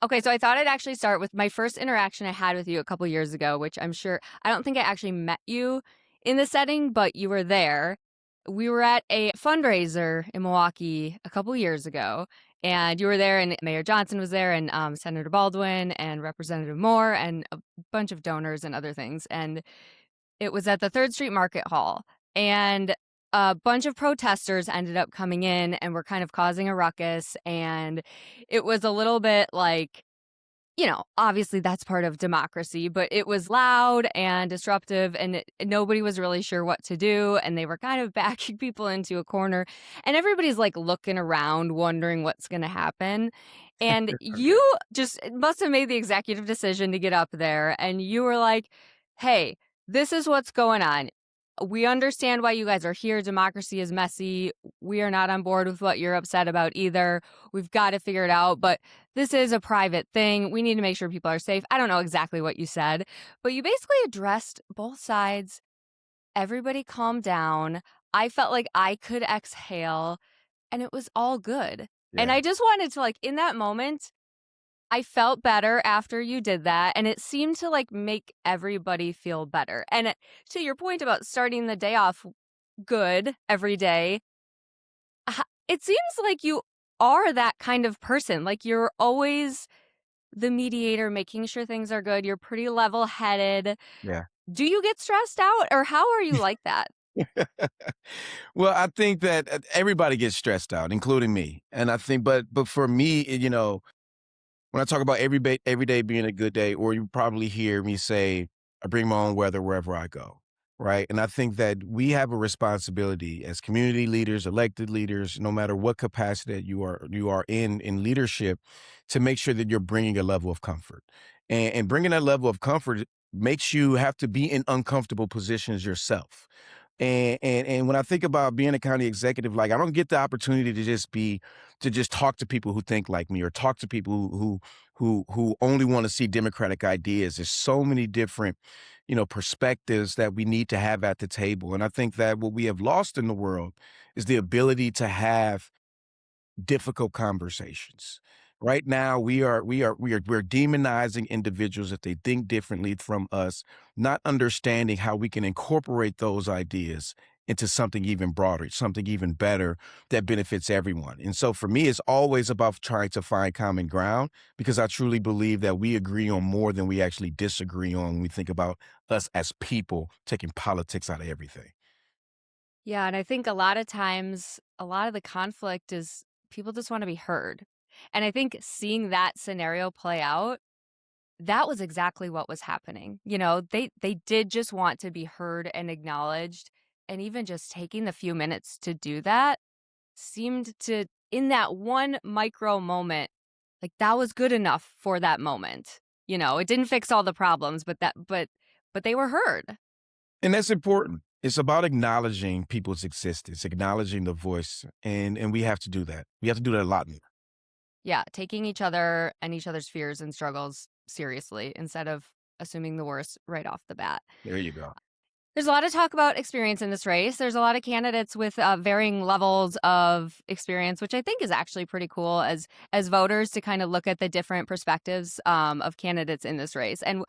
Okay, so I thought I'd actually start with my first interaction I had with you a couple years ago, which I don't think I actually met you in the setting, but you were there. We were at a fundraiser in Milwaukee a couple years ago, and you were there, and Mayor Johnson was there, and Senator Baldwin, and Representative Moore, and a bunch of donors and other things. And it was at the 3rd Street Market Hall, and a bunch of protesters ended up coming in and were kind of causing a ruckus, and it was a little bit like, obviously that's part of democracy, but it was loud and disruptive, and nobody was really sure what to do. And they were kind of backing people into a corner, and everybody's like looking around, wondering what's going to happen. And you just must have made the executive decision to get up there, and you were like, hey, this is what's going on. We understand why you guys are here. Democracy is messy. We are not on board with what you're upset about either. We've got to figure it out. But this is a private thing. We need to make sure people are safe. I don't know exactly what you said, but you basically addressed both sides. Everybody calmed down. I felt like I could exhale, and it was all good. And Yeah. I just wanted to, like, in that moment, I felt better after you did that, and it seemed to, like, make everybody feel better. And to your point about starting the day off good every day, it seems like you are that kind of person. Like, you're always the mediator, making sure things are good. You're pretty level-headed. Yeah. Do you get stressed out, or how are you like that? Well, I think that everybody gets stressed out, including me. And I think, but for me, when I talk about every day being a good day, or you probably hear me say, I bring my own weather wherever I go. Right. And I think that we have a responsibility as community leaders, elected leaders, no matter what capacity that you are in leadership, to make sure that you're bringing a level of comfort. And bringing that level of comfort makes you have to be in uncomfortable positions yourself. And when I think about being a county executive, like I don't get the opportunity to just talk to people who think like me, or talk to people who only want to see democratic ideas. There's so many different, perspectives that we need to have at the table. And I think that what we have lost in the world is the ability to have difficult conversations. Right now, we're demonizing individuals if they think differently from us, not understanding how we can incorporate those ideas into something even broader, something even better that benefits everyone. And so for me, it's always about trying to find common ground, because I truly believe that we agree on more than we actually disagree on when we think about us as people taking politics out of everything. Yeah, and I think a lot of times, a lot of the conflict is people just wanna be heard. And I think seeing that scenario play out, that was exactly what was happening. They did just want to be heard and acknowledged, and even just taking the few minutes to do that seemed to, in that one micro moment, like, that was good enough for that moment. It didn't fix all the problems, but they were heard. And that's important. It's about acknowledging people's existence, acknowledging the voice, and we have to do that. We have to do that a lot more. Yeah, taking each other and each other's fears and struggles seriously instead of assuming the worst right off the bat. There you go. There's a lot of talk about experience in this race. There's a lot of candidates with varying levels of experience, which I think is actually pretty cool as voters to kind of look at the different perspectives of candidates in this race. And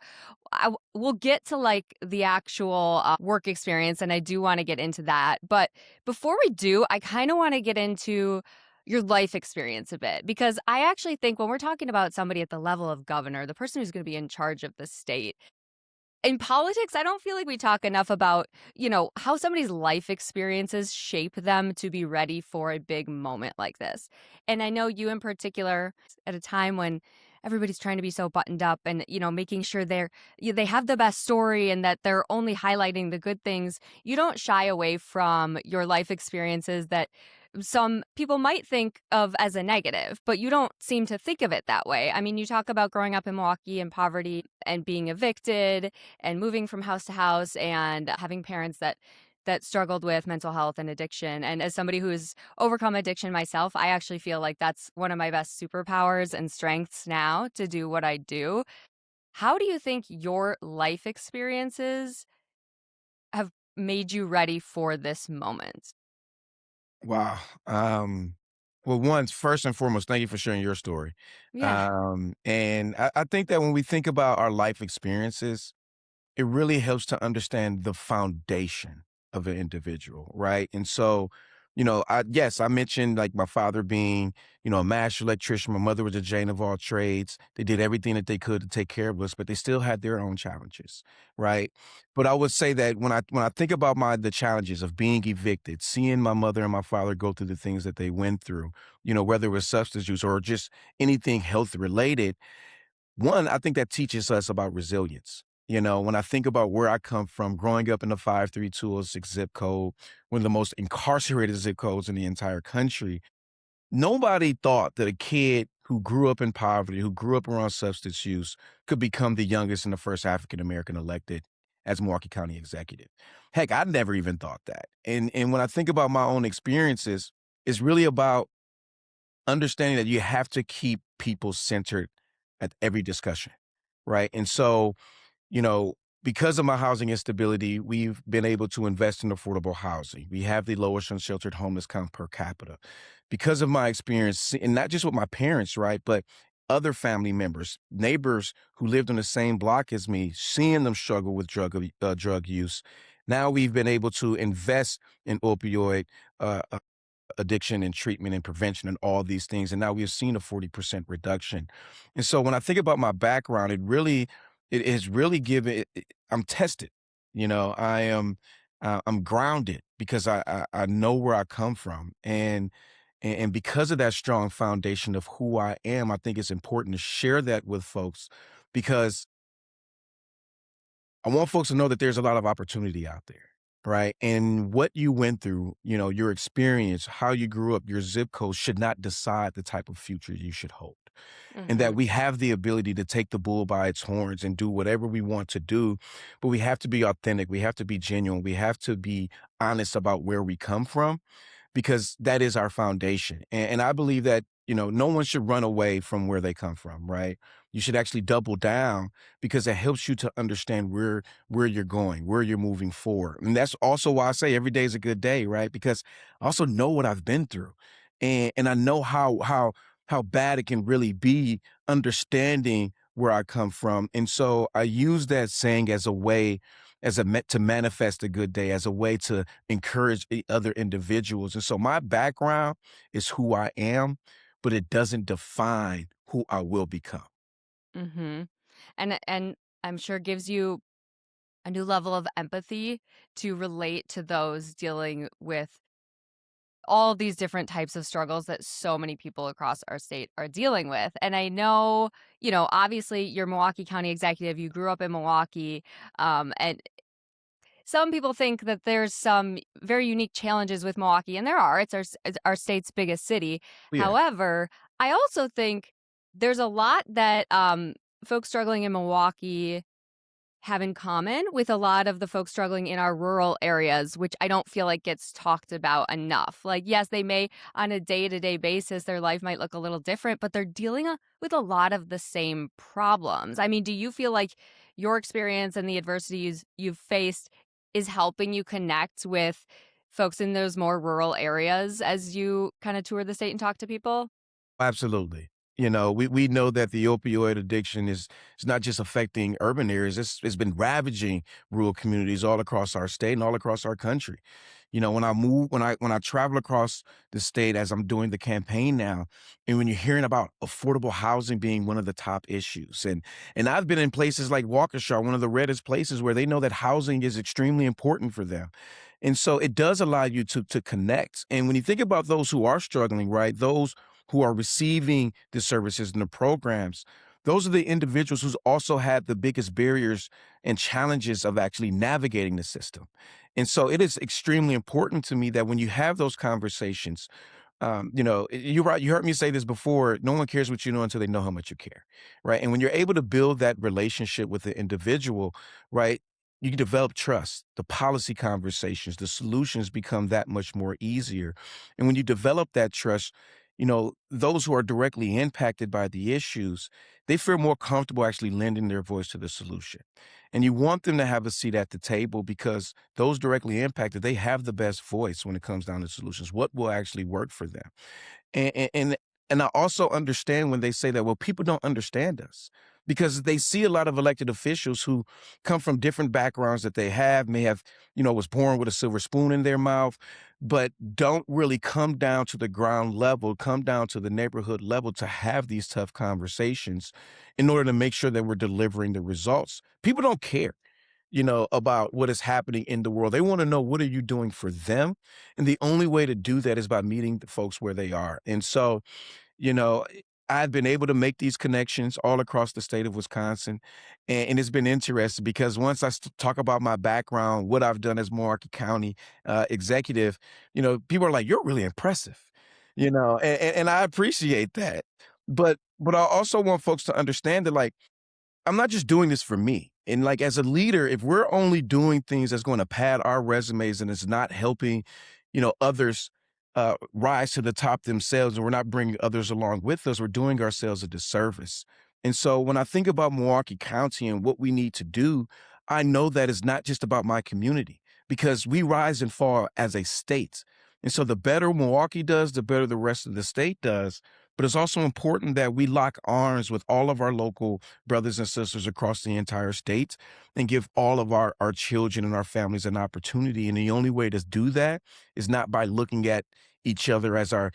we'll get to like the actual work experience, and I do want to get into that. But before we do, I kind of want to get into your life experience a bit, because I actually think when we're talking about somebody at the level of governor, the person who's going to be in charge of the state, in politics, I don't feel like we talk enough about, how somebody's life experiences shape them to be ready for a big moment like this. And I know you in particular, at a time when everybody's trying to be so buttoned up and, making sure they have the best story and that they're only highlighting the good things. You don't shy away from your life experiences that some people might think of as a negative, but you don't seem to think of it that way. I mean, you talk about growing up in Milwaukee in poverty and being evicted and moving from house to house and having parents that struggled with mental health and addiction. And as somebody who's overcome addiction myself, I actually feel like that's one of my best superpowers and strengths now to do what I do. How do you think your life experiences have made you ready for this moment? Wow. Well, once, first and foremost, thank you for sharing your story. Yeah. And I think that when we think about our life experiences, it really helps to understand the foundation of an individual, right? And so, yes, I mentioned like my father being, a master electrician. My mother was a Jane of all trades. They did everything that they could to take care of us, but they still had their own challenges, right? But I would say that when I think about the challenges of being evicted, seeing my mother and my father go through the things that they went through, whether it was substance use or just anything health related, one, I think that teaches us about resilience. When I think about where I come from, growing up in the 53206 zip code, one of the most incarcerated zip codes in the entire country, nobody thought that a kid who grew up in poverty, who grew up around substance use, could become the youngest and the first African American elected as Milwaukee County Executive. Heck, I never even thought that. And when I think about my own experiences, it's really about understanding that you have to keep people centered at every discussion, right? And so, you know, because of my housing instability, we've been able to invest in affordable housing. We have the lowest unsheltered homeless count per capita. Because of my experience, and not just with my parents, right, but other family members, neighbors who lived on the same block as me, seeing them struggle with drug use. Now we've been able to invest in opioid uh, addiction and treatment and prevention and all these things. And now we have seen a 40% reduction. And so when I think about my background, it is really I'm tested. I'm grounded because I know where I come from. And because of that strong foundation of who I am, I think it's important to share that with folks because I want folks to know that there's a lot of opportunity out there, right? And what you went through, your experience, how you grew up, your zip code should not decide the type of future you should hold. And Hmm. that we have the ability to take the bull by its horns and do whatever we want to do, but we have to be authentic. We have to be genuine. We have to be honest about where we come from because that is our foundation. And I believe that, no one should run away from where they come from, right? You should actually double down because it helps you to understand where you're going, where you're moving forward. And that's also why I say every day is a good day, right? Because I also know what I've been through. And I know how bad it can really be understanding where I come from. And so I use that saying as a way to manifest a good day, as a way to encourage other individuals. And so my background is who I am, but it doesn't define who I will become. Hmm. And I'm sure gives you a new level of empathy to relate to those dealing with all these different types of struggles that so many people across our state are dealing with. And I know, obviously you're Milwaukee County Executive, you grew up in Milwaukee, and some people think that there's some very unique challenges with Milwaukee, and there are. It's our state's biggest city. Yeah, However, I also think there's a lot that folks struggling in Milwaukee have in common with a lot of the folks struggling in our rural areas, which I don't feel like gets talked about enough. Like, yes, they may, on a day to day basis, their life might look a little different, but they're dealing with a lot of the same problems. I mean, do you feel like your experience and the adversities you've faced is helping you connect with folks in those more rural areas as you kind of tour the state and talk to people? absolutely. We know that the opioid addiction is not just affecting urban areas, it's been ravaging rural communities all across our state and all across our country. When I travel across the state as I'm doing the campaign now, and when you're hearing about affordable housing being one of the top issues, and I've been in places like Waukesha, one of the reddest places where they know that housing is extremely important for them. And so it does allow you to connect. And when you think about those who are struggling, right, those who are receiving the services and the programs, those are the individuals who's also had the biggest barriers and challenges of actually navigating the system. And so it is extremely important to me that when you have those conversations, you're right. You heard me say this before. No one cares what you know until they know how much you care, right? And when you're able to build that relationship with the individual, right, you can develop trust. The policy conversations, the solutions become that much more easier. And when you develop that trust, those who are directly impacted by the issues, they feel more comfortable actually lending their voice to the solution. And you want them to have a seat at the table because those directly impacted, they have the best voice when it comes down to solutions. What will actually work for them? And I also understand when they say that, well, people don't understand us because they see a lot of elected officials who come from different backgrounds that they have, may have, was born with a silver spoon in their mouth, but don't really come down to the ground level, come down to the neighborhood level to have these tough conversations in order to make sure that we're delivering the results. People don't care, about what is happening in the world. They want to know, what are you doing for them? And the only way to do that is by meeting the folks where they are. And so, you know, I've been able to make these connections all across the state of Wisconsin. And it's been interesting because once talk about my background, what I've done as Milwaukee County executive, people are like, you're really impressive, and I appreciate that. But I also want folks to understand that, like, I'm not just doing this for me. And like as a leader, if we're only doing things that's going to pad our resumes and it's not helping, others rise to the top themselves, and we're not bringing others along with us, we're doing ourselves a disservice. And so when I think about Milwaukee County and what we need to do, I know that it's not just about my community because we rise and fall as a state. And so the better Milwaukee does, the better the rest of the state does. But it's also important that we lock arms with all of our local brothers and sisters across the entire state and give all of our children and our families an opportunity. And the only way to do that is not by looking at each other as our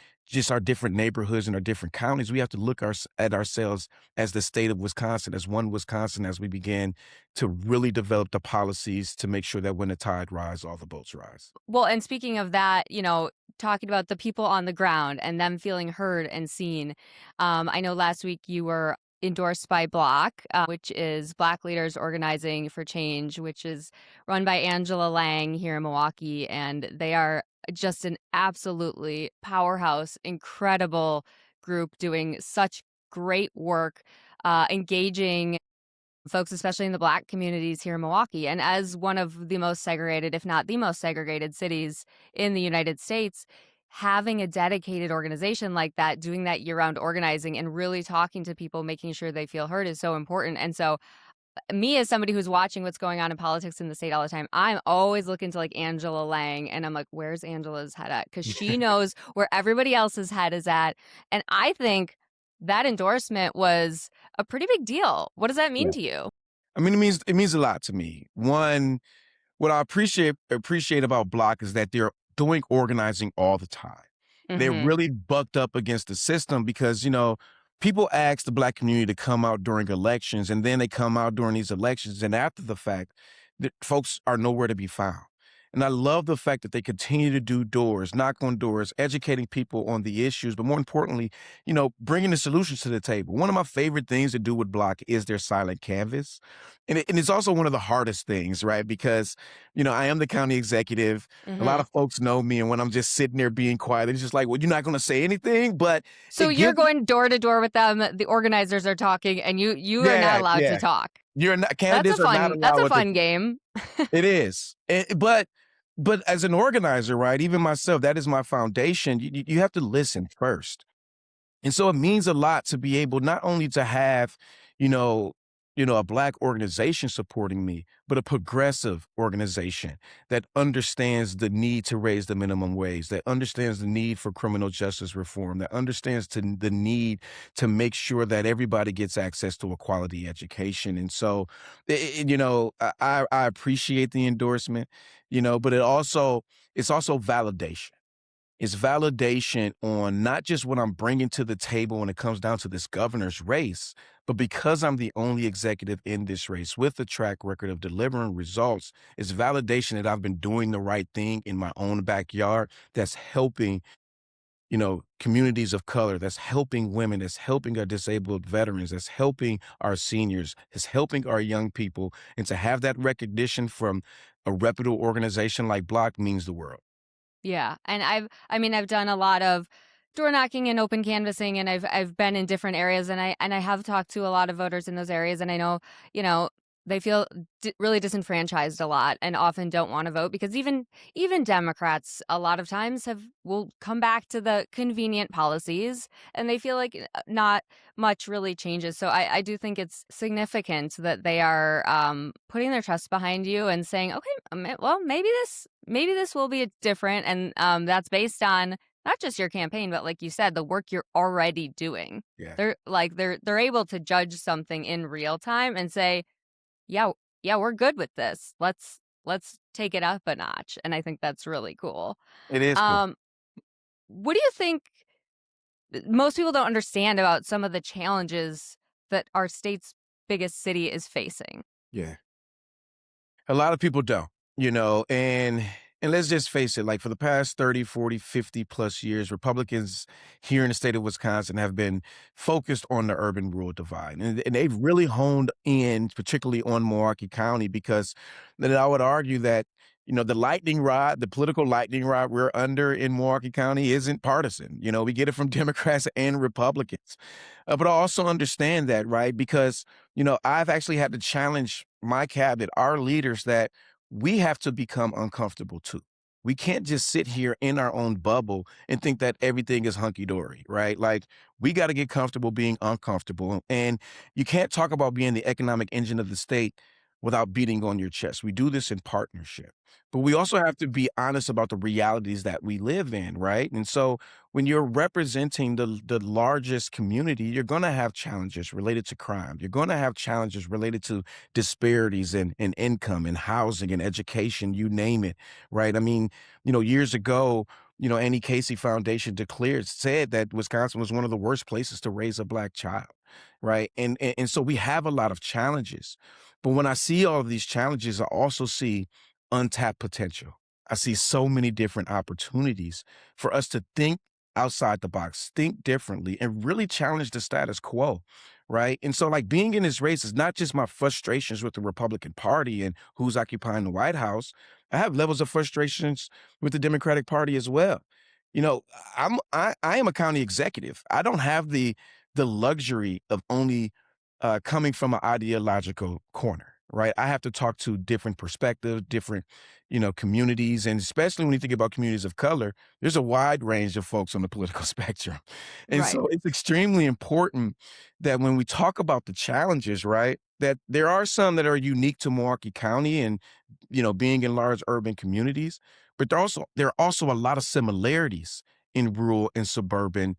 different neighborhoods and our different counties. We have to look at ourselves as the state of Wisconsin, as one Wisconsin, as we begin to really develop the policies to make sure that when the tide rises, all the boats rise. Well, and speaking of that, talking about the people on the ground and them feeling heard and seen. I know last week you were endorsed by Block, which is Black Leaders Organizing for Change, which is run by Angela Lang here in Milwaukee. And they are just an absolutely powerhouse, incredible group doing such great work, engaging folks, especially in the Black communities here in Milwaukee. And as one of the most segregated, if not the most segregated cities in the United States, having a dedicated organization like that, doing that year-round organizing and really talking to people, making sure they feel heard is so important. And so me as somebody who's watching what's going on in politics in the state all the time, I'm always looking to like Angela Lang and I'm like, where's Angela's head at? Because she knows where everybody else's head is at. And I think that endorsement was a pretty big deal. What does that mean Yeah. to you? I mean, it means a lot to me. One, what I appreciate about Block is that they're doing organizing all the time. They're Hmm. really bucked up against the system because, people ask the Black community to come out during elections, and then they come out during these elections, and after the fact, the folks are nowhere to be found. And I love the fact that they continue to do doors, knock on doors, educating people on the issues, but more importantly, bringing the solutions to the table. One of my favorite things to do with Block is their silent canvas. And it's also one of the hardest things, right? Because, I am the county executive. A lot Hmm. of folks know me. And when I'm just sitting there being quiet, it's just like, well, you're not going to say anything, but So it you're gives, going door to door with them. The organizers are talking, and you are not yeah, allowed to yeah. talk. You're not, That's a candidates are not fun. That's a allowed to. fun game. It is. But as an organizer, right, even myself, that is my foundation. You have to listen first. And so it means a lot to be able not only to have, you know, a Black organization supporting me, but a progressive organization that understands the need to raise the minimum wage, that understands the need for criminal justice reform, that understands the need to make sure that everybody gets access to a quality education. And so, I appreciate the endorsement, but it's also validation. It's validation on not just what I'm bringing to the table when it comes down to this governor's race, but because I'm the only executive in this race with a track record of delivering results, it's validation that I've been doing the right thing in my own backyard that's helping, communities of color, that's helping women, that's helping our disabled veterans, that's helping our seniors, that's helping our young people. And to have that recognition from a reputable organization like Block means the world. Yeah, and I've done a lot of door knocking and open canvassing, and I've been in different areas, and I have talked to a lot of voters in those areas, and I know, you know, they feel really disenfranchised a lot, and often don't want to vote because even Democrats a lot of times will come back to the convenient policies, and they feel like not much really changes. So I do think it's significant that they are putting their trust behind you and saying, okay, well maybe this will be different, and that's based on not just your campaign, but like you said, the work you're already doing. Yeah, They're able to judge something in real time and say, "Yeah, yeah, we're good with this. Let's take it up a notch." And I think that's really cool. it is cool. Um, what do you think most people don't understand about some of the challenges that our state's biggest city is facing? Yeah. A lot of people don't, and let's just face it, like for the past 30, 40, 50 plus years, Republicans here in the state of Wisconsin have been focused on the urban rural divide. And they've really honed in, particularly on Milwaukee County, because then I would argue that, the political lightning rod we're under in Milwaukee County isn't partisan. We get it from Democrats and Republicans. But I also understand that, right? Because I've actually had to challenge my cabinet, our leaders, that we have to become uncomfortable too. We can't just sit here in our own bubble and think that everything is hunky dory, right? Like, we got to get comfortable being uncomfortable. And you can't talk about being the economic engine of the state without beating on your chest. We do this in partnership. But we also have to be honest about the realities that we live in, right? And so when you're representing the largest community, you're going to have challenges related to crime. You're going to have challenges related to disparities in income and housing and education, you name it, right? I mean, years ago, Annie Casey Foundation said that Wisconsin was one of the worst places to raise a black child, right? And so we have a lot of challenges. But when I see all of these challenges, I also see untapped potential. I see so many different opportunities for us to think outside the box, think differently, and really challenge the status quo, right? And so, like, being in this race is not just my frustrations with the Republican Party and who's occupying the White House. I have levels of frustrations with the Democratic Party as well. You know, I am a county executive. I don't have the luxury of only coming from an ideological corner, right? I have to talk to different perspectives, different, communities, and especially when you think about communities of color, there's a wide range of folks on the political spectrum. And Right. so it's extremely important that when we talk about the challenges, right, that there are some that are unique to Milwaukee County and, being in large urban communities, but there are also a lot of similarities in rural and suburban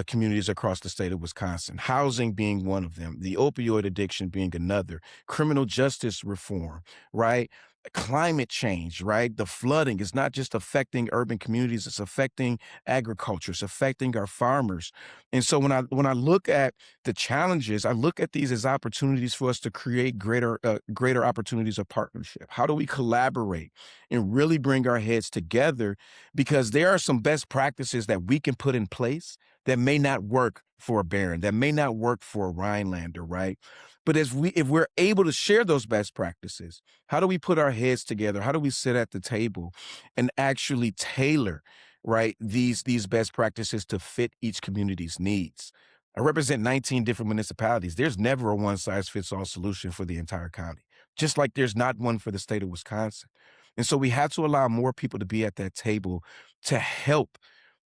communities across the state of Wisconsin, housing being one of them, the opioid addiction being another, criminal justice reform, right? Climate change, right? The flooding is not just affecting urban communities, it's affecting agriculture, it's affecting our farmers. And so when I look at the challenges, I look at these as opportunities for us to create greater opportunities of partnership. How do we collaborate and really bring our heads together? Because there are some best practices that we can put in place that may not work for a Barron, that may not work for a Rhinelander, right? But if we're able to share those best practices, how do we put our heads together? How do we sit at the table and actually tailor, right, these best practices to fit each community's needs? I represent 19 different municipalities. There's never a one size fits all solution for the entire county, just like there's not one for the state of Wisconsin. And so we have to allow more people to be at that table to help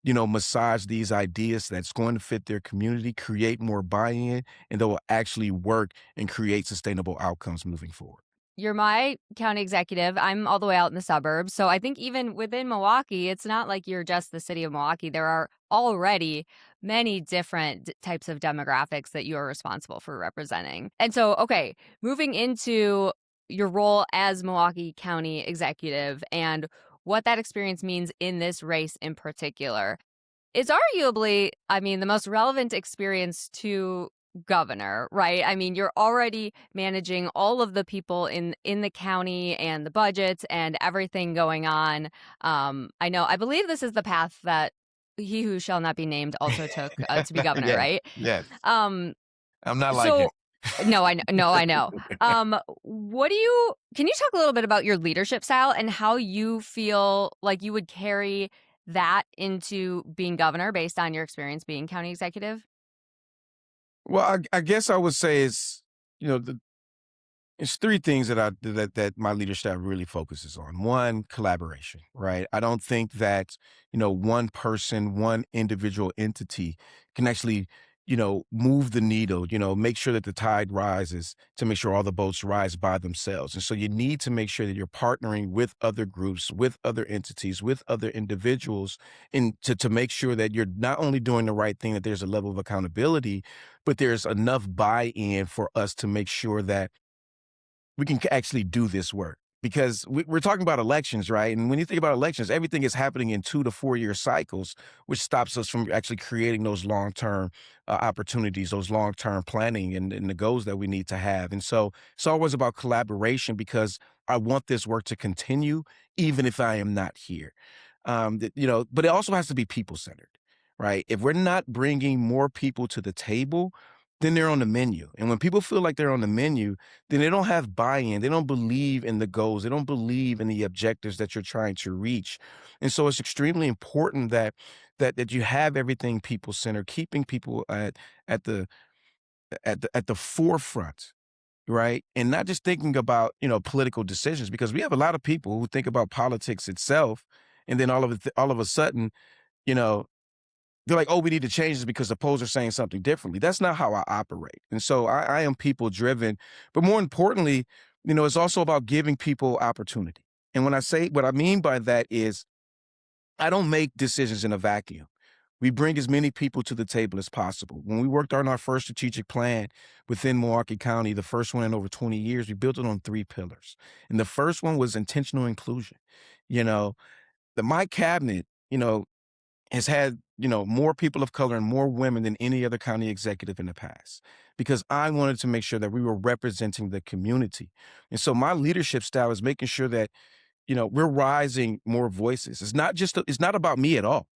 massage these ideas that's going to fit their community, create more buy-in, and that will actually work and create sustainable outcomes moving forward. You're my county executive. I'm all the way out in the suburbs. So I think even within Milwaukee, it's not like you're just the city of Milwaukee. There are already many different types of demographics that you are responsible for representing. And so, okay, moving into your role as Milwaukee County executive and what that experience means in this race in particular. It's arguably, I mean, the most relevant experience to governor, right? I mean, you're already managing all of the people in the county and the budgets and everything going on. I believe this is the path that he who shall not be named also took to be governor, Yes, right? yes. Um, I'm not like him. so no, I know. What do you can you talk a little bit about your leadership style and how you feel like you would carry that into being governor based on your experience being county executive? Well, I guess I would say it's three things that my leadership really focuses on. One, collaboration, right? I don't think that one person, one individual entity can actually move the needle, make sure that the tide rises to make sure all the boats rise by themselves. And so you need to make sure that you're partnering with other groups, with other entities, with other individuals, and to make sure that you're not only doing the right thing, that there's a level of accountability, but there's enough buy-in for us to make sure that we can actually do this work. Because we're talking about elections, right? And when you think about elections, everything is happening in 2 to 4 year cycles, which stops us from actually creating those long term opportunities, those long term planning and the goals that we need to have. And so it's always about collaboration because I want this work to continue, even if I am not here. But it also has to be people centered, right? If we're not bringing more people to the table, then they're on the menu. And when people feel like they're on the menu, then they don't have buy-in. They don't believe in the goals. They don't believe in the objectives that you're trying to reach. And so it's extremely important that you have everything people centered, keeping people at the at the forefront, right? And not just thinking about, political decisions, because we have a lot of people who think about politics itself, and then all of a sudden, you know, they're like, "Oh, we need to change this because the polls are saying something differently." That's not how I operate. And so I am people driven. But more importantly, it's also about giving people opportunity. And what I mean by that is I don't make decisions in a vacuum. We bring as many people to the table as possible. When we worked on our first strategic plan within Milwaukee County, the first one in over 20 years, we built it on 3 pillars. And the first one was intentional inclusion. You know, my cabinet, has had, more people of color and more women than any other county executive in the past because I wanted to make sure that we were representing the community. And so my leadership style is making sure that we're rising more voices. It's not about me at all.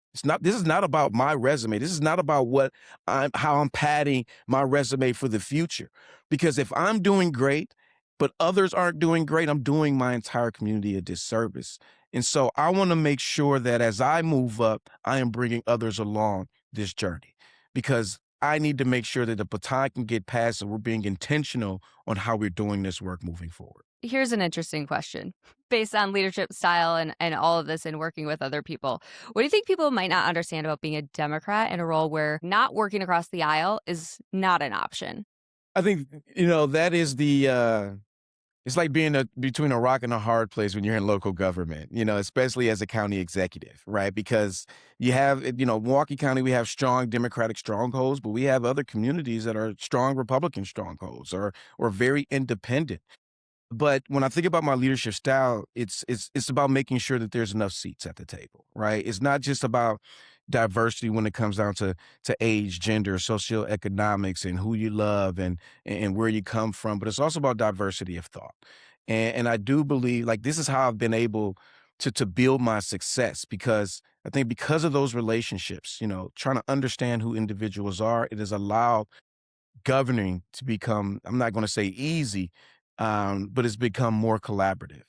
This is not about my resume. This is not about how I'm padding my resume for the future. Because if I'm doing great, but others aren't doing great, I'm doing my entire community a disservice. And so I want to make sure that as I move up, I am bringing others along this journey because I need to make sure that the baton can get passed and we're being intentional on how we're doing this work moving forward. Here's an interesting question based on leadership style and all of this and working with other people. What do you think people might not understand about being a Democrat in a role where not working across the aisle is not an option? I think, that is it's like being between a rock and a hard place when you're in local government, especially as a county executive, right? Because you have, Milwaukee County, we have strong Democratic strongholds, but we have other communities that are strong Republican strongholds or very independent. But when I think about my leadership style, it's about making sure that there's enough seats at the table, right? It's not just about diversity when it comes down to age, gender, socioeconomics, and who you love and where you come from, but it's also about diversity of thought. And I do believe like this is how I've been able to build my success because I think because of those relationships, trying to understand who individuals are, it has allowed governing to become, I'm not going to say easy, but it's become more collaborative.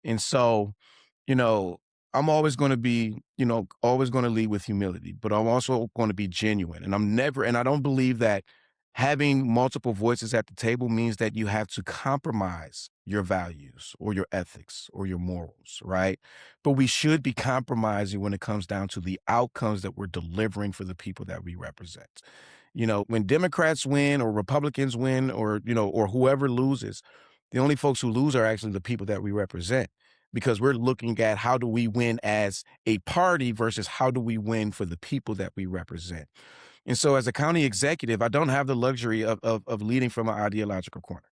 And so, you know, I'm always going to be, always going to lead with humility, but I'm also going to be genuine. And I don't believe that having multiple voices at the table means that you have to compromise your values or your ethics or your morals, right? But we should be compromising when it comes down to the outcomes that we're delivering for the people that we represent. When Democrats win or Republicans win or whoever loses, the only folks who lose are actually the people that we represent because we're looking at how do we win as a party versus how do we win for the people that we represent. And so as a county executive, I don't have the luxury of leading from an ideological corner.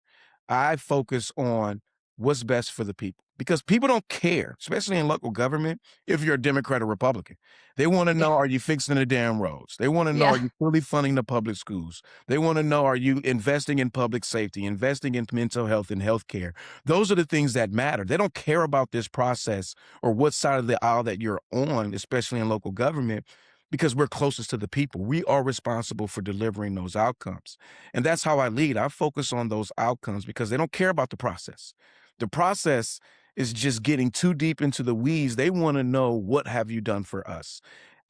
I focus on what's best for the people because people don't care, especially in local government, if you're a Democrat or Republican. They want to Yeah. know, are you fixing the damn roads? They want to know, Yeah. are you fully funding the public schools? They want to know, are you investing in public safety, investing in mental health and healthcare? Those are the things that matter. They don't care about this process or what side of the aisle that you're on, especially in local government, because we're closest to the people. We are responsible for delivering those outcomes. And that's how I lead. I focus on those outcomes because they don't care about the process. The process is just getting too deep into the weeds. They want to know what have you done for us.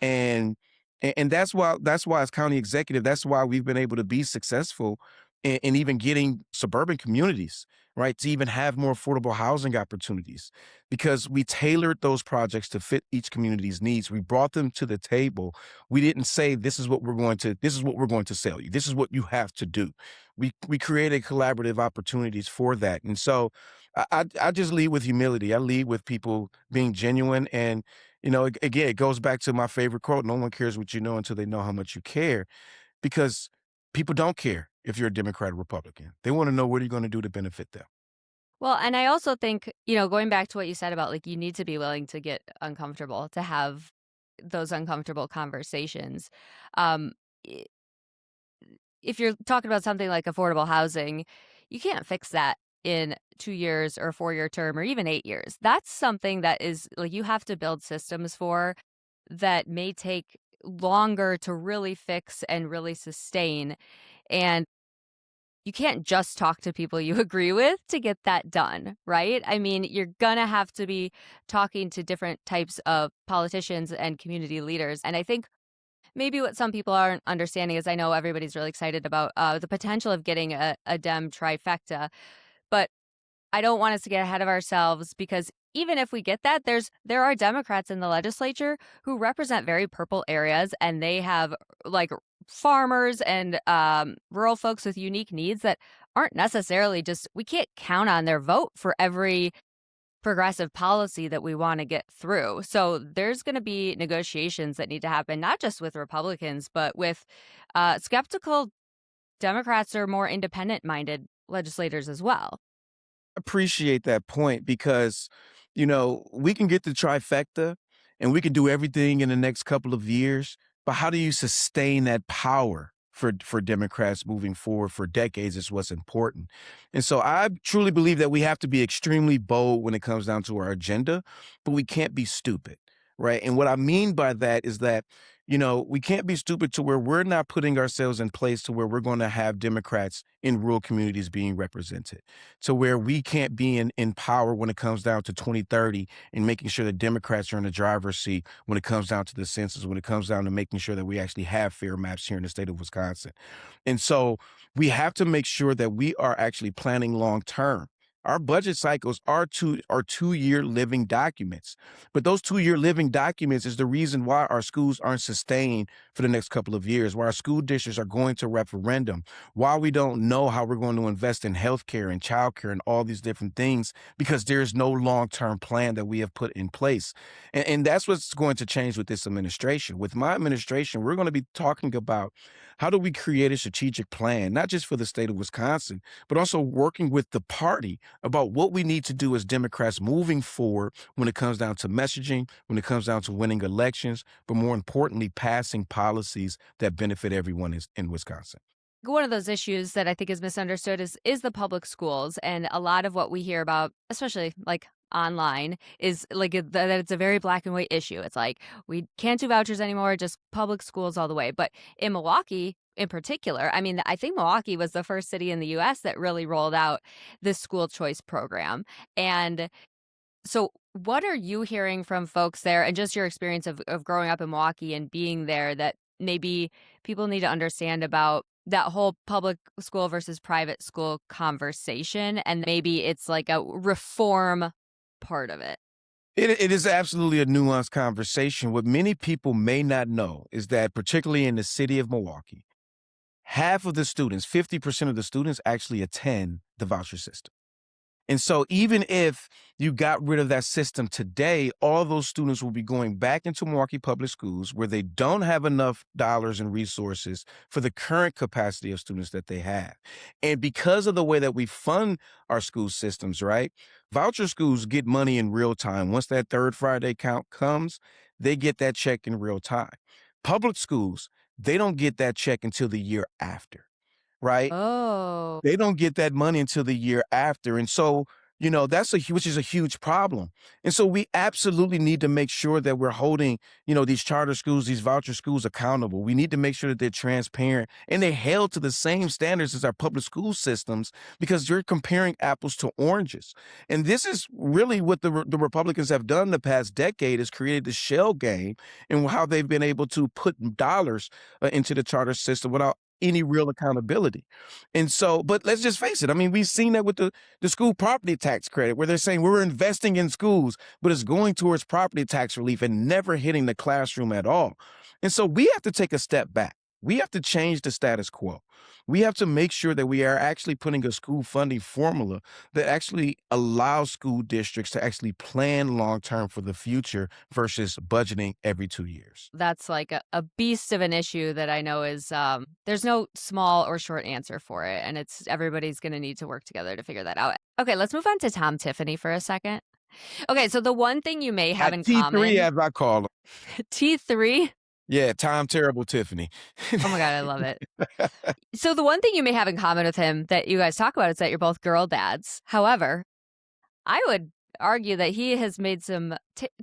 And and that's why as county executive, that's why we've been able to be successful and even getting suburban communities, right, to even have more affordable housing opportunities because we tailored those projects to fit each community's needs. We brought them to the table. We didn't say this is what we're going to sell you. This is what you have to do. We created collaborative opportunities for that. And so I just lead with humility. I lead with people being genuine. And, again, it goes back to my favorite quote: no one cares what you know until they know how much you care, because people don't care if you're a Democrat or Republican. They want to know what are you going to do to benefit them. Well, and I also think, going back to what you said about like you need to be willing to get uncomfortable to have those uncomfortable conversations. Um, i- if you're talking about something like affordable housing, you can't fix that in 2 years or a 4 year term or even 8 years. That's something that is like you have to build systems for that may take longer to really fix and really sustain. And you can't just talk to people you agree with to get that done, right? I mean, you're gonna have to be talking to different types of politicians and community leaders. And I think maybe what some people aren't understanding is I know everybody's really excited about the potential of getting a Dem trifecta, but I don't want us to get ahead of ourselves because even if we get that, there are Democrats in the legislature who represent very purple areas, and they have like farmers and rural folks with unique needs that aren't necessarily just we can't count on their vote for every progressive policy that we want to get through. So there's going to be negotiations that need to happen, not just with Republicans, but with skeptical Democrats or more independent minded legislators as well. Appreciate that point because, we can get the trifecta and we can do everything in the next couple of years, but how do you sustain that power for Democrats moving forward for decades is what's important. And so I truly believe that we have to be extremely bold when it comes down to our agenda, but we can't be stupid, right? And what I mean by that is that, we can't be stupid to where we're not putting ourselves in place to where we're going to have Democrats in rural communities being represented, to where we can't be in power when it comes down to 2030 and making sure that Democrats are in the driver's seat when it comes down to the census, when it comes down to making sure that we actually have fair maps here in the state of Wisconsin. And so we have to make sure that we are actually planning long term. Our budget cycles are 2 year living documents. But those 2 year living documents is the reason why our schools aren't sustained for the next couple of years, why our school districts are going to referendum, why we don't know how we're going to invest in healthcare and childcare and all these different things, because there's no long-term plan that we have put in place. And that's what's going to change with this administration. With my administration, we're going to be talking about how do we create a strategic plan, not just for the state of Wisconsin, but also working with the party about what we need to do as Democrats moving forward when it comes down to messaging, when it comes down to winning elections, but more importantly, passing policies that benefit everyone in Wisconsin. One of those issues that I think is misunderstood is the public schools, and a lot of what we hear about, especially like online, is like that it's a very black and white issue. It's like we can't do vouchers anymore, just public schools all the way. But in Milwaukee, in particular, I mean, I think Milwaukee was the first city in the U.S. that really rolled out this school choice program, and so, what are you hearing from folks there and just your experience of growing up in Milwaukee and being there that maybe people need to understand about that whole public school versus private school conversation? And maybe it's like a reform part of it. It is absolutely a nuanced conversation. What many people may not know is that, particularly in the city of Milwaukee, half of the students, 50% of the students actually attend the voucher system. And so even if you got rid of that system today, all those students will be going back into Milwaukee Public Schools where they don't have enough dollars and resources for the current capacity of students that they have. And because of the way that we fund our school systems, right? Voucher schools get money in real time. Once that third Friday count comes, they get that check in real time. Public schools, they don't get that check until the year after, right? Oh. They don't get that money until the year after, and so, that's which is a huge problem, and so we absolutely need to make sure that we're holding, these charter schools, these voucher schools accountable. We need to make sure that they're transparent and they're held to the same standards as our public school systems because you're comparing apples to oranges, and this is really what the Republicans have done the past decade is created the shell game and how they've been able to put dollars into the charter system without any real accountability. And so, but let's just face it. I mean, we've seen that with the school property tax credit, where they're saying we're investing in schools, but it's going towards property tax relief and never hitting the classroom at all. And so we have to take a step back. We have to change the status quo. We have to make sure that we are actually putting a school funding formula that actually allows school districts to actually plan long term for the future versus budgeting every 2 years. That's like a beast of an issue that I know is there's no small or short answer for it. And it's everybody's going to need to work together to figure that out. Okay, let's move on to Tom Tiffany for a second. Okay, so the one thing you may have At in T3, common, as I call them. T3. Yeah, Time Terrible Tiffany. Oh my God, I love it. So the one thing you may have in common with him that you guys talk about is that you're both girl dads. However, I would argue that he has made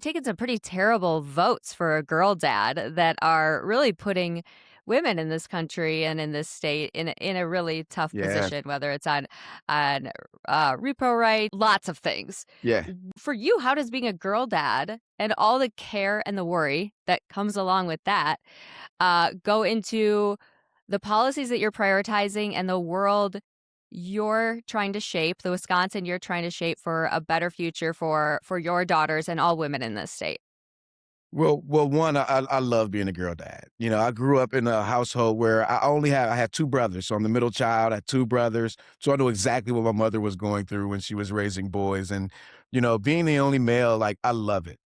taken some pretty terrible votes for a girl dad that are really putting women in this country and in this state in a really tough Yes, position, whether it's on repo right, lots of things. yeah. For you, how does being a girl dad and all the care and the worry that comes along with that go into the policies that you're prioritizing and the world you're trying to shape, the Wisconsin you're trying to shape for a better future for your daughters and all women in this state? Well, one, I love being a girl dad. You know, I grew up in a household where I had two brothers, so I'm the middle child. I had two brothers, so I know exactly what my mother was going through when she was raising boys. And being the only male, like I love it.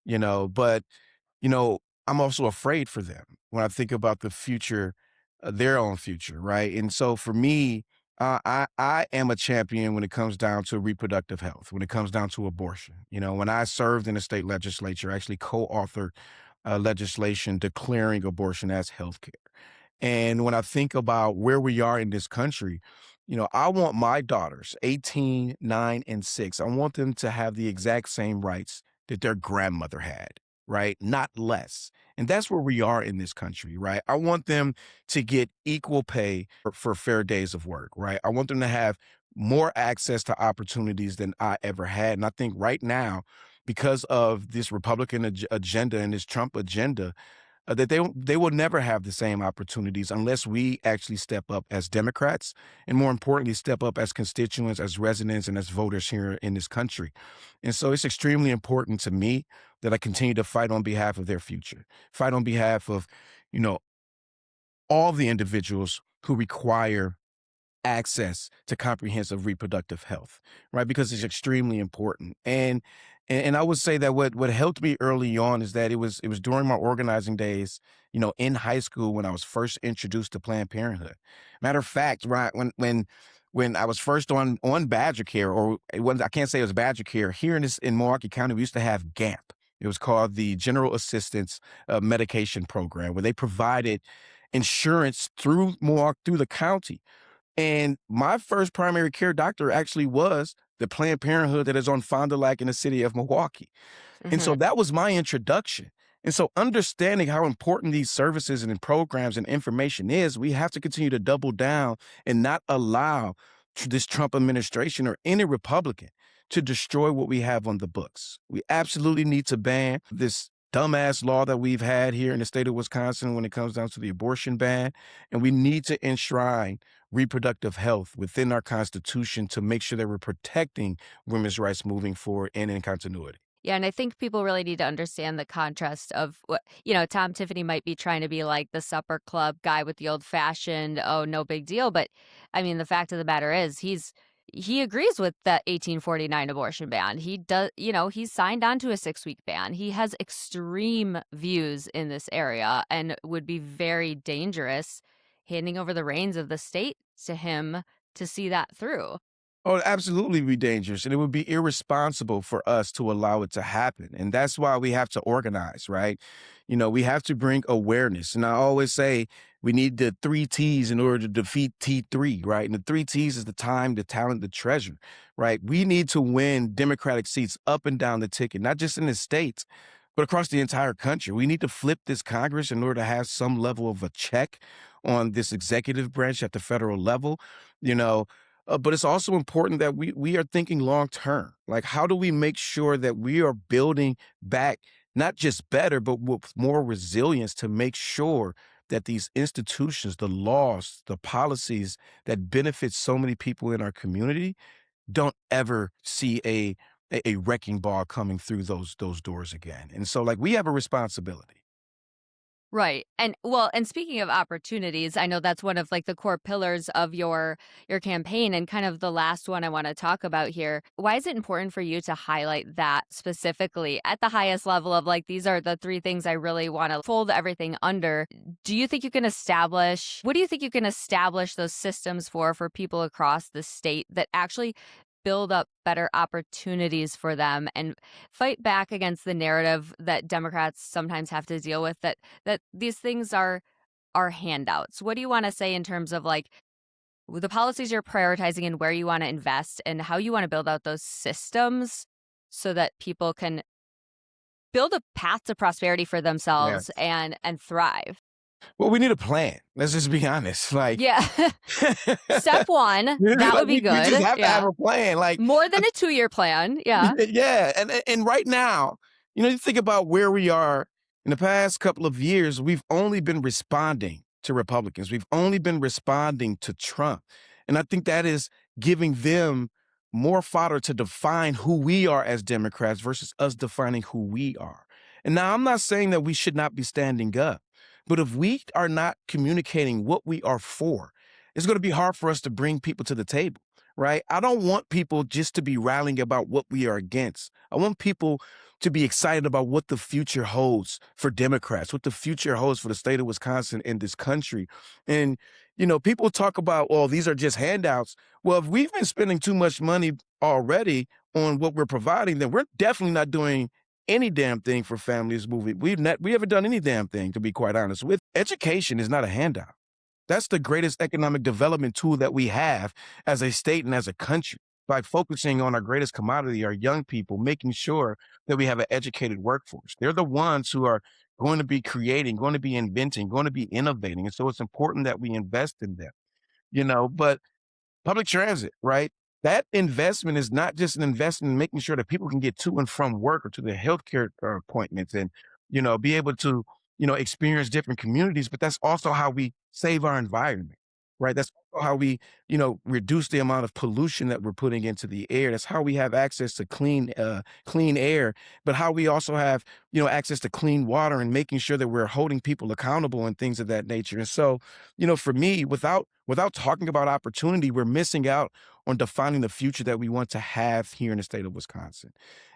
But you know, I'm also afraid for them when I think about the future, their own future, right? And so for me, I am a champion when it comes down to reproductive health, when it comes down to abortion. When I served in the state legislature, I actually co-authored legislation declaring abortion as healthcare. And when I think about where we are in this country, I want my daughters, 18, 9, and 6, I want them to have the exact same rights that their grandmother had, right? Not less. And that's where we are in this country, right? I want them to get equal pay for fair days of work, right? I want them to have more access to opportunities than I ever had. And I think right now, because of this Republican agenda and this Trump agenda, that they will never have the same opportunities unless we actually step up as Democrats, and more importantly, step up as constituents, as residents, and as voters here in this country. And so it's extremely important to me that I continue to fight on behalf of their future, fight on behalf of, you know, all the individuals who require access to comprehensive reproductive health, right? Because it's extremely important. And I would say that what helped me early on is that it was during my organizing days, in high school when I was first introduced to Planned Parenthood. Matter of fact, right when I was first on Badger Care, or it wasn't, I can't say it was Badger Care here in Milwaukee County, we used to have GAMP. It was called the General Assistance Medication Program, where they provided insurance through Milwaukee, through the county, and my first primary care doctor actually was the Planned Parenthood that is on Fond du Lac in the city of Milwaukee. And so Mhm. that was my introduction. And so understanding how important these services and programs and information is, we have to continue to double down and not allow this Trump administration or any Republican to destroy what we have on the books. We absolutely need to ban this dumbass law that we've had here in the state of Wisconsin when it comes down to the abortion ban. And we need to enshrine reproductive health within our Constitution to make sure that we're protecting women's rights moving forward and in continuity. Yeah, and I think people really need to understand the contrast of what, Tom Tiffany might be trying to be like the supper club guy with the old fashioned, oh, no big deal. But I mean, the fact of the matter is he agrees with the 1849 abortion ban. He does, he's signed on to a 6-week ban. He has extreme views in this area and would be very dangerous handing over the reins of the state to him to see that through. Oh, it'd absolutely be dangerous, and it would be irresponsible for us to allow it to happen. And that's why we have to organize, right? We have to bring awareness. And I always say we need the three T's in order to defeat T3, right? And the three T's is the time, the talent, the treasure, right? We need to win Democratic seats up and down the ticket, not just in the states, but across the entire country. We need to flip this Congress in order to have some level of a check on this executive branch at the federal level. you know, but it's also important that we are thinking long term. Like, how do we make sure that we are building back not just better, but with more resilience to make sure that these institutions, the laws, the policies that benefit so many people in our community don't ever see a wrecking ball coming through those doors again. And so, like, we have a responsibility. Right. And well, and speaking of opportunities, I know that's one of like the core pillars of your campaign and kind of the last one I want to talk about here. Why is it important for you to highlight that specifically at the highest level of like these are the three things I really want to fold everything under? Do you think you can establish what do you think you can establish those systems for people across the state that actually build up better opportunities for them and fight back against the narrative that Democrats sometimes have to deal with that these things are handouts. What do you want to say in terms of like the policies you're prioritizing and where you want to invest and how you want to build out those systems so that people can build a path to prosperity for Yeah. themselves and thrive? Well, we need a plan. Let's just be honest. Like, Yeah. Step 1, that like would be we just good. have to have Yeah. a plan. Like, More than a 2-year plan. Yeah. yeah, and right now, you think about where we are in the past couple of years, we've only been responding to Republicans. We've only been responding to Trump. And I think that is giving them more fodder to define who we are as Democrats versus us defining who we are. And now I'm not saying that we should not be standing up, but if we are not communicating what we are for, it's going to be hard for us to bring people to the table, right? I don't want people just to be rallying about what we are against. I want people to be excited about what the future holds for Democrats, what the future holds for the state of Wisconsin and this country. And, people talk about, well, these are just handouts. Well, if we've been spending too much money already on what we're providing, then we're definitely not doing any damn thing for families moving. We haven't done any damn thing, to be quite honest with. Education is not a handout. That's the greatest economic development tool that we have as a state and as a country. By focusing on our greatest commodity, our young people, making sure that we have an educated workforce. They're the ones who are going to be creating, going to be inventing, going to be innovating. And so it's important that we invest in them, but public transit, right? That investment is not just an investment in making sure that people can get to and from work or to their healthcare appointments and, be able to, experience different communities, but that's also how we save our environment, right? That's also how we, reduce the amount of pollution that we're putting into the air. That's how we have access to clean air, but how we also have, access to clean water and making sure that we're holding people accountable and things of that nature. And so, for me, without talking about opportunity, we're missing out on defining the future that we want to have here in the state of Wisconsin.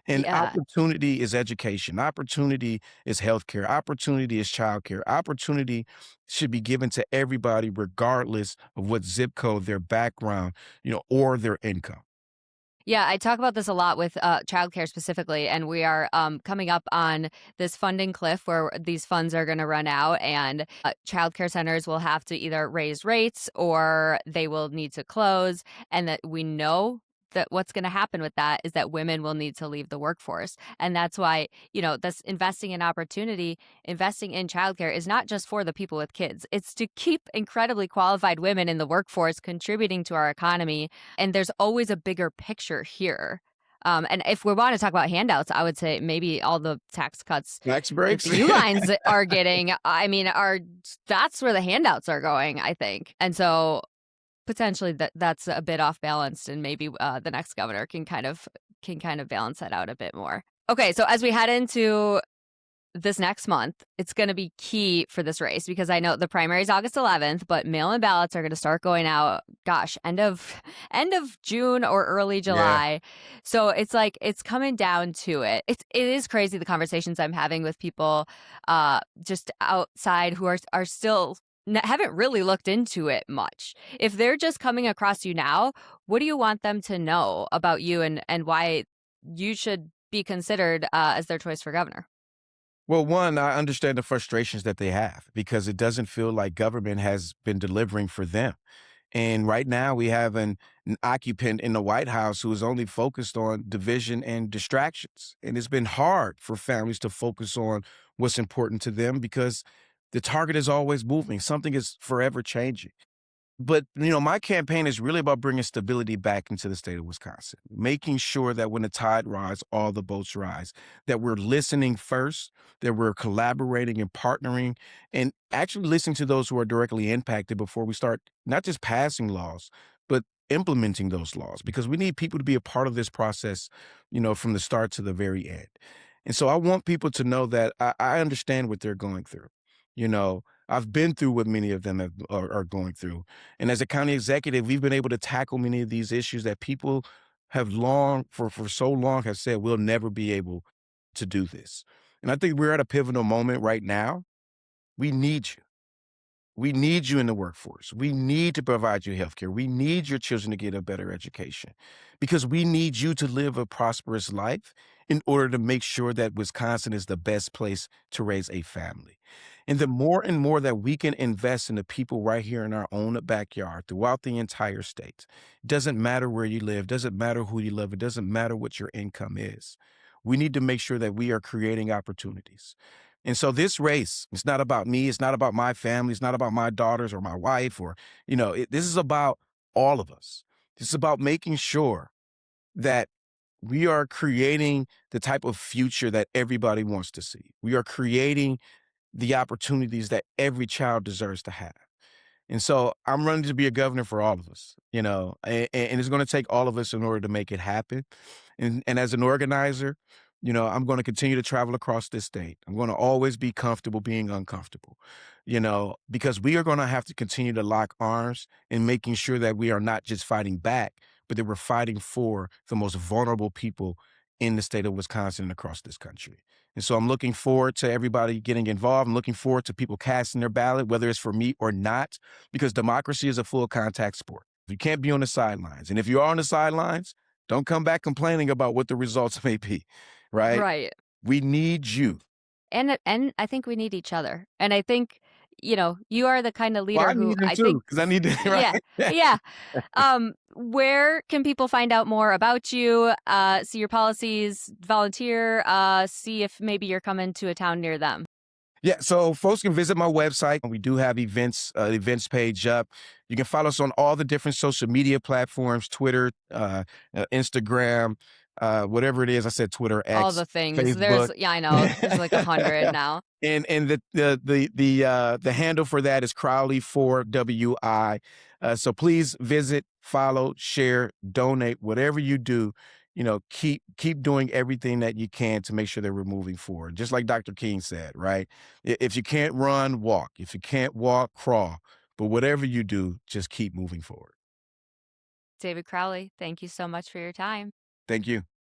And Yeah. opportunity is education. Opportunity is healthcare. Opportunity is childcare. Opportunity should be given to everybody, regardless of what zip code, their background, or their income. Yeah, I talk about this a lot with childcare specifically, and we are coming up on this funding cliff where these funds are going to run out, and childcare centers will have to either raise rates or they will need to close. And that we know that what's going to happen with that is that women will need to leave the workforce. And that's why, this investing in opportunity, investing in childcare is not just for the people with kids, it's to keep incredibly qualified women in the workforce contributing to our economy, and there's always a bigger picture here. And if we want to talk about handouts, I would say maybe all the tax cuts Tax the breaks. few lines are getting, I mean, are that's where the handouts are going, I think. And so potentially that's a bit off balanced, and maybe the next governor can kind of balance that out a bit more. Okay, so as we head into this next month, it's going to be key for this race because I know the primary is August 11th, but mail-in ballots are going to start going out. Gosh, end of June or early Yeah. July. So it's like it's coming down to it. It is crazy the conversations I'm having with people, just outside who are still haven't really looked into it much. If they're just coming across you now, what do you want them to know about you and why you should be considered as their choice for governor? Well, one, I understand the frustrations that they have because it doesn't feel like government has been delivering for them. And right now, we have an occupant in the White House who is only focused on division and distractions. And it's been hard for families to focus on what's important to them because the target is always moving. Something is forever changing. But, my campaign is really about bringing stability back into the state of Wisconsin, making sure that when the tide rises, all the boats rise, that we're listening first, that we're collaborating and partnering, and actually listening to those who are directly impacted before we start not just passing laws, but implementing those laws, because we need people to be a part of this process, from the start to the very end. And so I want people to know that I understand what they're going through. I've been through what many of them are going through. And as a county executive, we've been able to tackle many of these issues that people have long, for so long, have said we'll never be able to do this. And I think we're at a pivotal moment right now. We need you. We need you in the workforce. We need to provide you healthcare. We need your children to get a better education because we need you to live a prosperous life in order to make sure that Wisconsin is the best place to raise a family. And the more and more that we can invest in the people right here in our own backyard throughout the entire state, doesn't matter where you live, doesn't matter who you love, it doesn't matter what your income is. We need to make sure that we are creating opportunities. And so this race, it's not about me. It's not about my family. It's not about my daughters or my wife or, this is about all of us. This is about making sure that we are creating the type of future that everybody wants to see. We are creating the opportunities that every child deserves to have. And so I'm running to be a governor for all of us, and it's going to take all of us in order to make it happen. And as an organizer, I'm going to continue to travel across this state. I'm going to always be comfortable being uncomfortable, because we are going to have to continue to lock arms in making sure that we are not just fighting back, but that we're fighting for the most vulnerable people in the state of Wisconsin and across this country. And so I'm looking forward to everybody getting involved. I'm looking forward to people casting their ballot, whether it's for me or not, because democracy is a full contact sport. You can't be on the sidelines. And if you are on the sidelines, don't come back complaining about what the results may be, right? Right. We need you. And I think we need each other. And I think, you are the kind of Well, leader I who need them I too, think because I need to, yeah. right? Yeah. Where can people find out more about you, see your policies, volunteer, see if maybe you're coming to a town near them? Yeah, so folks can visit my website. We do have events page up. You can follow us on all the different social media platforms, Twitter, Instagram, whatever it is. I said Twitter, All X, the things. Facebook. Yeah, I know. There's like 100 now. And the handle for that is Crowley for WI. So please visit, follow, share, donate, whatever you do. Keep doing everything that you can to make sure that we're moving forward. Just like Dr. King said, right? If you can't run, walk. If you can't walk, crawl. But whatever you do, just keep moving forward. David Crowley, thank you so much for your time. Thank you.